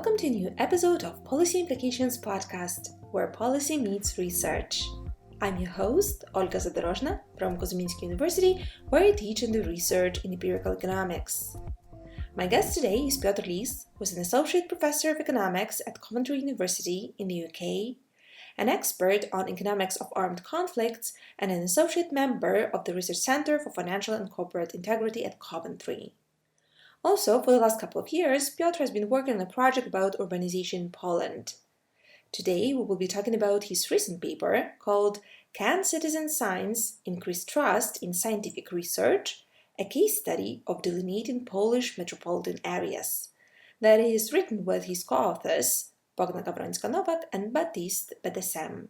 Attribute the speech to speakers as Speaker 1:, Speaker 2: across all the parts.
Speaker 1: Welcome to a new episode of Policy Implications Podcast, where policy meets research. I'm your host, Olga Zadorozhna from Kozminski University, where I teach and do research in empirical economics. My guest today is Piotr Lis, who is an associate professor of economics at Coventry University in the UK, an expert on economics of armed conflicts, and an associate member of the Research Center for Financial and Corporate Integrity at Coventry. Also, for the last couple of years, Piotr has been working on a project about urbanization in Poland. Today, we will be talking about his recent paper called Can Citizen Science Increase Trust in Scientific Research? A case study of delineating Polish metropolitan areas, that is written with his co-authors, Bogna Gawrońska-Nowak and Baptiste Bedessem.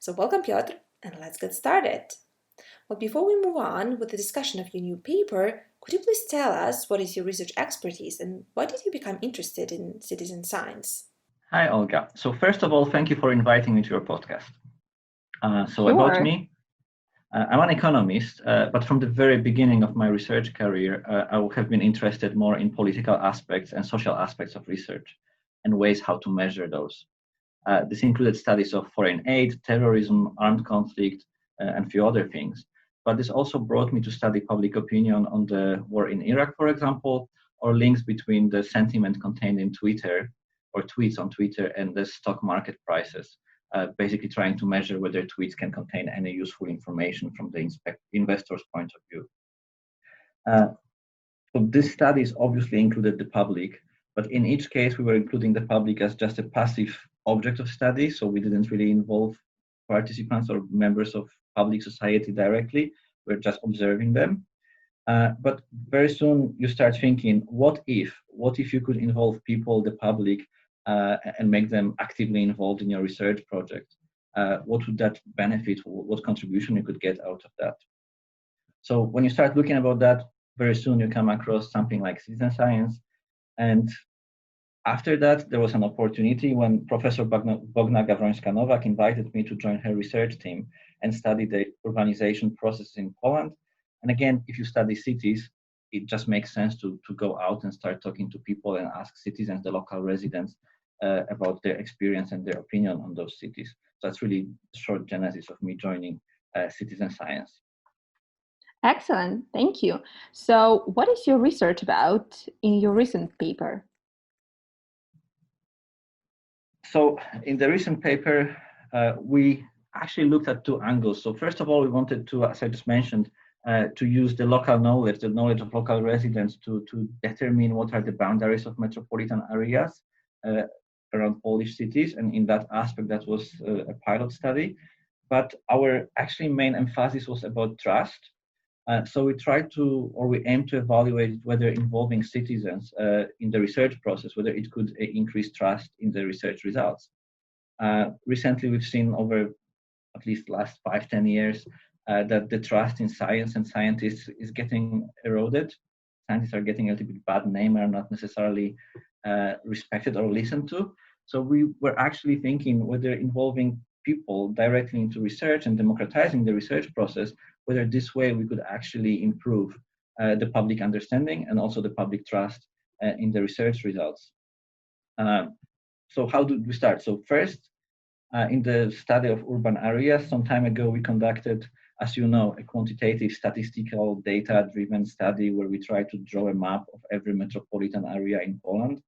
Speaker 1: So welcome, Piotr, and let's get started. But before we move on with the discussion of your new paper, could you please tell us what is your research expertise and why did you become interested in citizen science?
Speaker 2: Hi, Olga. So first of all, thank you for inviting me to your podcast.
Speaker 3: Sure.
Speaker 2: About me, I'm an economist, but from the very beginning of my research career, I have been interested more in political aspects and social aspects of research and ways how to measure those. This included studies of foreign aid, terrorism, armed conflict, and a few other things. But this also brought me to study public opinion on the war in Iraq, for example, or links between the sentiment contained in Twitter or tweets on Twitter and the stock market prices, basically trying to measure whether tweets can contain any useful information from the investor's point of view. So these studies obviously included the public, but in each case we were including the public as just a passive object of study, so we didn't really involve participants or members of public society directly. We're just observing them. But very soon you start thinking, what if you could involve people, the public, and make them actively involved in your research project? What would that benefit? What contribution you could get out of that? So when you start looking about that, very soon you come across something like citizen science. And after that, there was an opportunity when Professor Bogna Gawrońska-Nowak invited me to join her research team and study the urbanization process in Poland. And again, if you study cities, it just makes sense to go out and start talking to people and ask citizens, the local residents, about their experience and their opinion on those cities. So that's really the short genesis of me joining citizen science.
Speaker 3: Excellent, thank you. So what is your research about in your recent paper?
Speaker 2: So in the recent paper, we actually looked at two angles. So first of all, we wanted to, as I just mentioned, to use the local knowledge, the knowledge of local residents to determine what are the boundaries of metropolitan areas around Polish cities. And in that aspect, that was a pilot study. But our actually main emphasis was about trust. So we aim to evaluate whether involving citizens in the research process, whether it could increase trust in the research results. Recently, we've seen over at least last 5-10 years that the trust in science and scientists is getting eroded. Scientists are getting a little bit bad name, are not necessarily respected or listened to. So we were actually thinking whether involving people directly into research and democratizing the research process, whether this way we could actually improve the public understanding and also the public trust in the research results. So how did we start? So first, in the study of urban areas, some time ago we conducted, as you know, a quantitative statistical data-driven study where we tried to draw a map of every metropolitan area in Poland.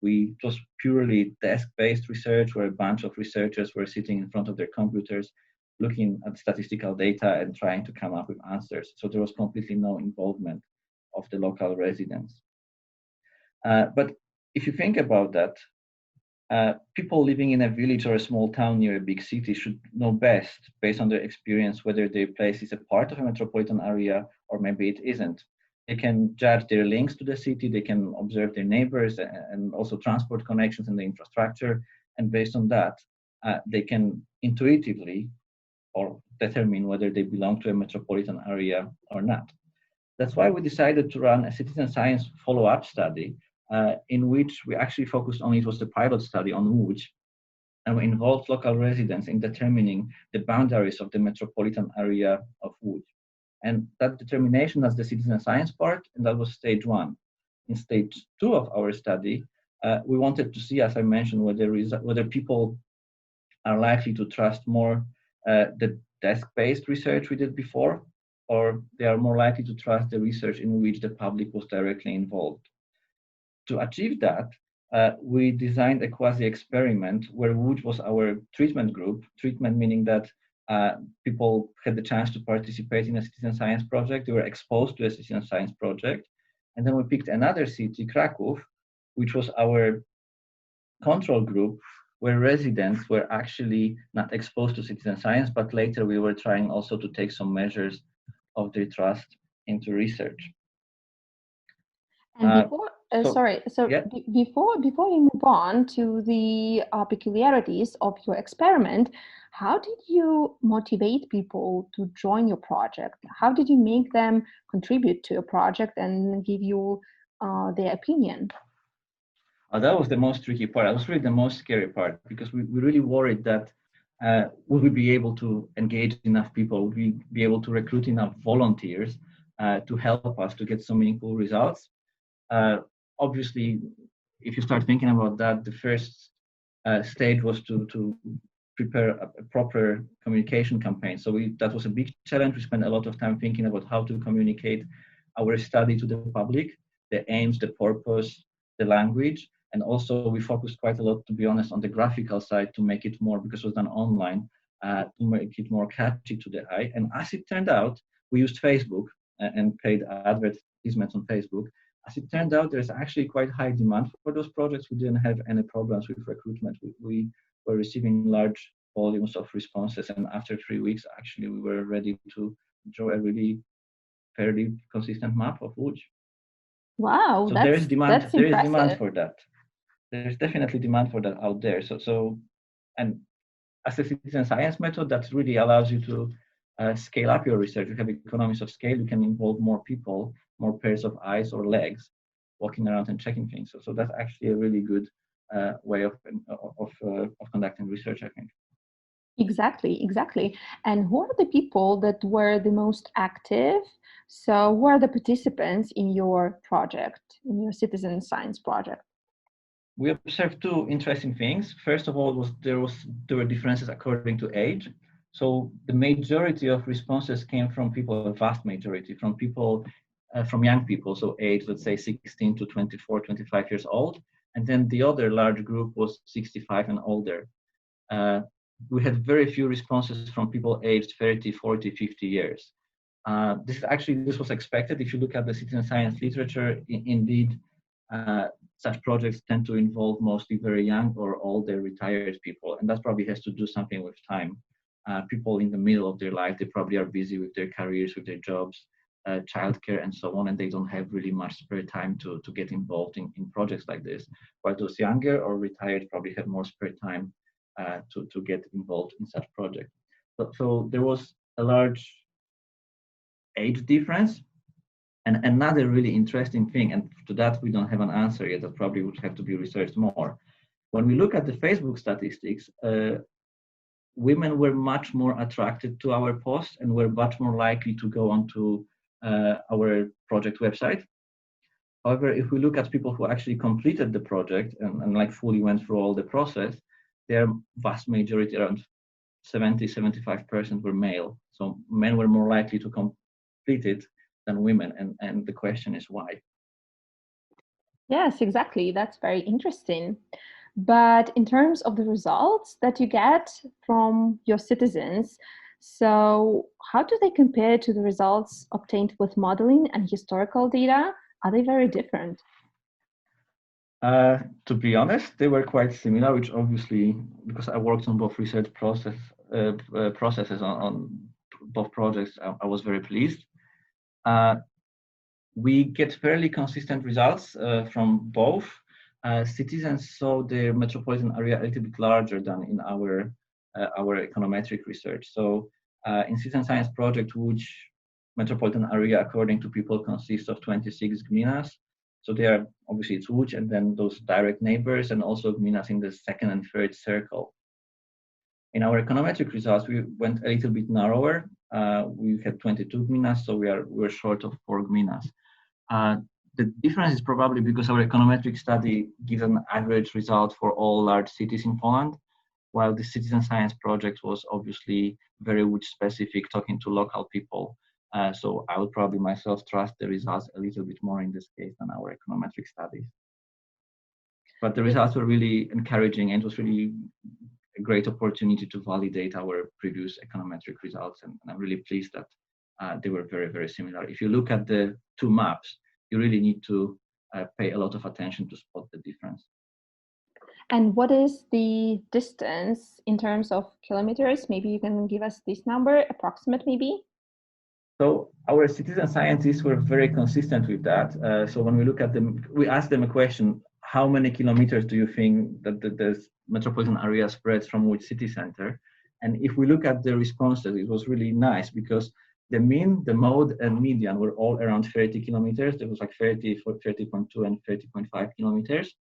Speaker 2: It was purely desk-based research where a bunch of researchers were sitting in front of their computers looking at statistical data and trying to come up with answers. So there was completely no involvement of the local residents. But if you think about that, people living in a village or a small town near a big city should know best, based on their experience, whether their place is a part of a metropolitan area or maybe it isn't. They can judge their links to the city, they can observe their neighbors and also transport connections and the infrastructure. And based on that, they can intuitively or determine whether they belong to a metropolitan area or not. That's why we decided to run a citizen science follow-up study in which we actually focused on, it was the pilot study on Łódź, and we involved local residents in determining the boundaries of the metropolitan area of Łódź. And that determination, that's the citizen science part, and that was stage one. In stage two of our study, we wanted to see, as I mentioned, whether people are likely to trust more the desk-based research we did before, or they are more likely to trust the research in which the public was directly involved. To achieve that, we designed a quasi-experiment where WUJ was our treatment group, treatment meaning that people had the chance to participate in a citizen science project, they were exposed to a citizen science project, and then we picked another city, Kraków, which was our control group, where residents were actually not exposed to citizen science, but later we were trying also to take some measures of their trust into research.
Speaker 3: And before, before you move on to the peculiarities of your experiment, how did you motivate people to join your project? How did you make them contribute to your project and give you their opinion?
Speaker 2: That was the most tricky part. That was really the most scary part, because we really worried that would we be able to engage enough people? Would we be able to recruit enough volunteers to help us to get some meaningful results? Obviously, if you start thinking about that, the first stage was to prepare a proper communication campaign. So that was a big challenge. We spent a lot of time thinking about how to communicate our study to the public, the aims, the purpose, the language. And also we focused quite a lot, to be honest, on the graphical side to make it more, because it was done online, to make it more catchy to the eye. And as it turned out, we used Facebook and paid advertisements on Facebook. As it turned out, there's actually quite high demand for those projects. We didn't have any problems with recruitment. We were receiving large volumes of responses. And after 3 weeks, actually, we were ready to draw a really fairly consistent map of WUJ.
Speaker 3: Wow,
Speaker 2: so there is demand. There is demand
Speaker 3: for
Speaker 2: that. There's definitely demand for that out there. And as a citizen science method, that really allows you to scale up your research. You have economies of scale. You can involve more people, more pairs of eyes or legs, walking around and checking things. So that's actually a really good way of conducting research, I think.
Speaker 3: Exactly. And who are the people that were the most active? So who are the participants in your project, in your citizen science project?
Speaker 2: We observed two interesting things. First of all, there were differences according to age. So the majority of responses came from people, a vast majority, from people, from young people, so age, let's say 16 to 24, 25 years old. And then the other large group was 65 and older. We had very few responses from people aged 30, 40, 50 years. This was expected. If you look at the citizen science literature, indeed, such projects tend to involve mostly very young or older retired people, and that probably has to do something with time. People in the middle of their life, they probably are busy with their careers, with their jobs, childcare, and so on, and they don't have really much spare time to get involved in projects like this. While those younger or retired probably have more spare time to get involved in such projects. So there was a large age difference. And another really interesting thing, and to that we don't have an answer yet, that probably would have to be researched more. When we look at the Facebook statistics, women were much more attracted to our posts and were much more likely to go onto our project website. However, if we look at people who actually completed the project and like fully went through all the process, their vast majority, around 70-75%, were male. So men were more likely to complete it than women, and the question is why?
Speaker 3: Yes, exactly. That's very interesting. But in terms of the results that you get from your citizens, so how do they compare to the results obtained with modeling and historical data? Are they very different?
Speaker 2: To be honest, they were quite similar, which obviously, because I worked on both research processes on both projects, I was very pleased. We get fairly consistent results from both. Citizens saw their metropolitan area a little bit larger than in our econometric research. So in citizen science project, which metropolitan area according to people consists of 26 gminas. So they are obviously it's Łódź and then those direct neighbors, and also gminas in the second and third circle. In our econometric results, we went a little bit narrower. We had 22 gminas, so we're short of 4 gminas. the difference is probably because our econometric study gives an average result for all large cities in Poland, while the citizen science project was obviously very Łódź specific, talking to local people. So I would probably myself trust the results a little bit more in this case than our econometric studies. But the results were really encouraging, and it was really a great opportunity to validate our previous econometric results. And I'm really pleased that they were very, very similar. If you look at the two maps, you really need to pay a lot of attention to spot the difference.
Speaker 3: And what is the distance in terms of kilometers? Maybe you can give us this number, approximate maybe?
Speaker 2: So our citizen scientists were very consistent with that. So when we look at them, we asked them a question: how many kilometers do you think that the metropolitan area spreads from which city center? And if we look at the responses, it was really nice because the mean, the mode, and median were all around 30 kilometers. There was like 30, 30.2, and 30.5 kilometers.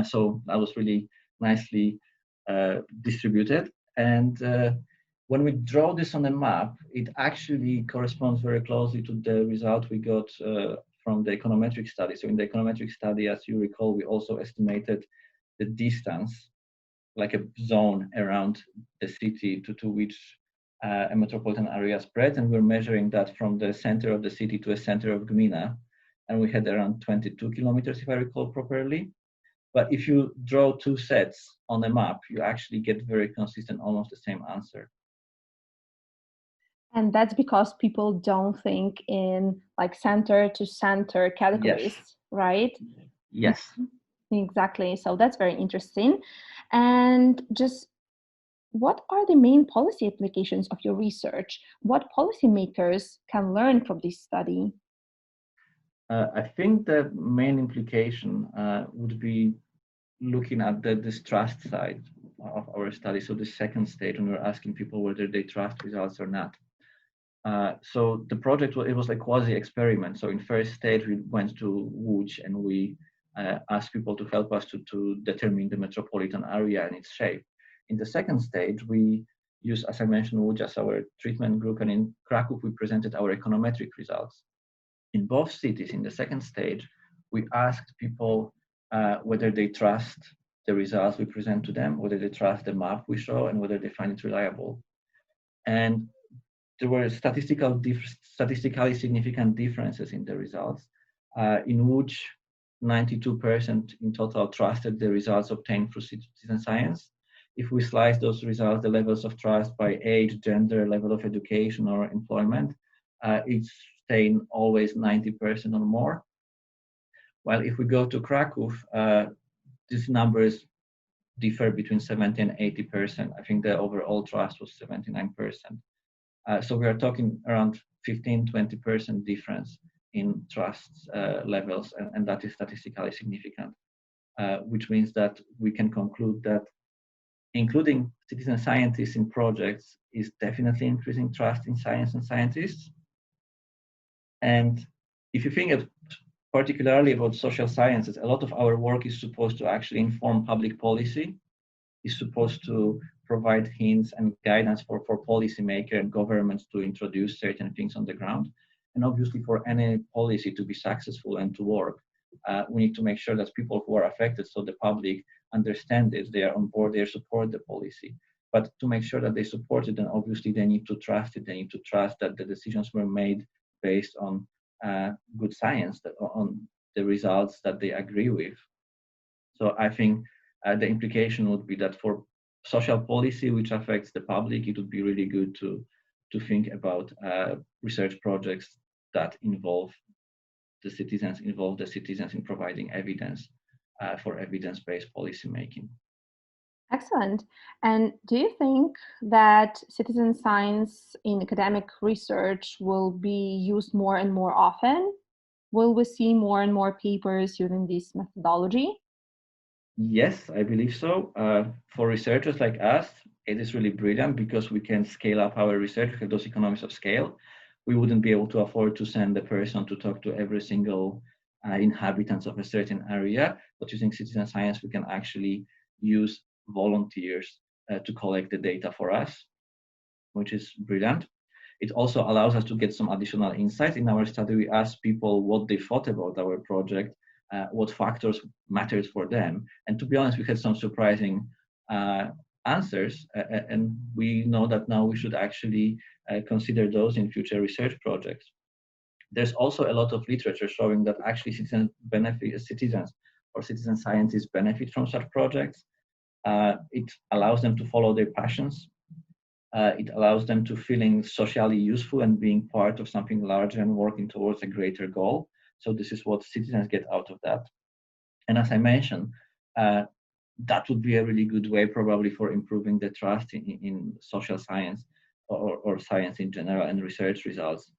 Speaker 2: So that was really nicely distributed. And when we draw this on a map, it actually corresponds very closely to the result we got from the econometric study. So in the econometric study, as you recall, we also estimated the distance, like a zone around the city to which a metropolitan area spreads, and we're measuring that from the center of the city to a center of gmina, and we had around 22 kilometers, if I recall properly. But if you draw two sets on a map, you actually get very consistent, almost the same answer.
Speaker 3: And that's because people don't think in like center to center categories,
Speaker 2: Yes.
Speaker 3: right?
Speaker 2: Yes.
Speaker 3: Exactly. So that's very interesting. And just what are the main policy applications of your research? What policymakers can learn from this study?
Speaker 2: I think the main implication would be looking at the distrust side of our study. So the second stage, when we're asking people whether they trust results or not. So the project, it was a quasi-experiment. So in first stage, we went to Łódź and we asked people to help us to determine the metropolitan area and its shape. In the second stage, we used, as I mentioned, Łódź as our treatment group, and in Kraków, we presented our econometric results. In both cities, in the second stage, we asked people whether they trust the results we present to them, whether they trust the map we show, and whether they find it reliable. And there were statistically significant differences in the results. In Łódź, 92% in total trusted the results obtained through citizen science. If we slice those results, the levels of trust by age, gender, level of education, or employment, it's staying always 90% or more. While if we go to Kraków, these numbers differ between 70 and 80%. I think the overall trust was 79%. So we are talking around 15-20% difference in trust levels, and that is statistically significant, which means that we can conclude that including citizen scientists in projects is definitely increasing trust in science and scientists. And if you think particularly about social sciences, a lot of our work is supposed to actually inform public policy, is supposed to provide hints and guidance for policymakers and governments to introduce certain things on the ground. And obviously for any policy to be successful and to work, we need to make sure that people who are affected, so the public, understand this, they are on board, they support the policy. But to make sure that they support it, then obviously they need to trust it, they need to trust that the decisions were made based on good science, on the results that they agree with. So I think the implication would be that for social policy which affects the public, it would be really good to think about research projects that involve the citizens in providing evidence for evidence-based policy making.
Speaker 3: Excellent. And do you think that citizen science in academic research will be used more and more often? Will we see more and more papers using this methodology?
Speaker 2: Yes, I believe so. For researchers like us, it is really brilliant because we can scale up our research, we have those economies of scale. We wouldn't be able to afford to send a person to talk to every single inhabitants of a certain area, but using citizen science, we can actually use volunteers to collect the data for us, which is brilliant. It also allows us to get some additional insights. In our study, we asked people what they thought about our project, what factors mattered for them. And to be honest, we had some surprising answers, and we know that now we should actually consider those in future research projects. There's also a lot of literature showing that actually citizens or citizen scientists benefit from such projects. It allows them to follow their passions. It allows them to feeling socially useful and being part of something larger and working towards a greater goal. So this is what citizens get out of that. And as I mentioned, that would be a really good way probably for improving the trust in social science or science in general and research results.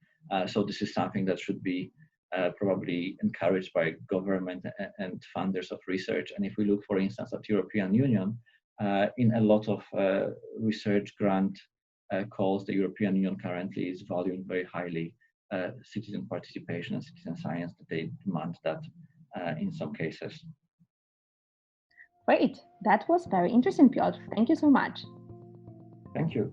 Speaker 2: So this is something that should be probably encouraged by government and funders of research. And if we look, for instance, at European Union, in a lot of research grant calls, the European Union currently is valuing very highly citizen participation and citizen science, that they demand that in some cases.
Speaker 3: Great. That was very interesting, Piotr. Thank you so much.
Speaker 2: Thank you.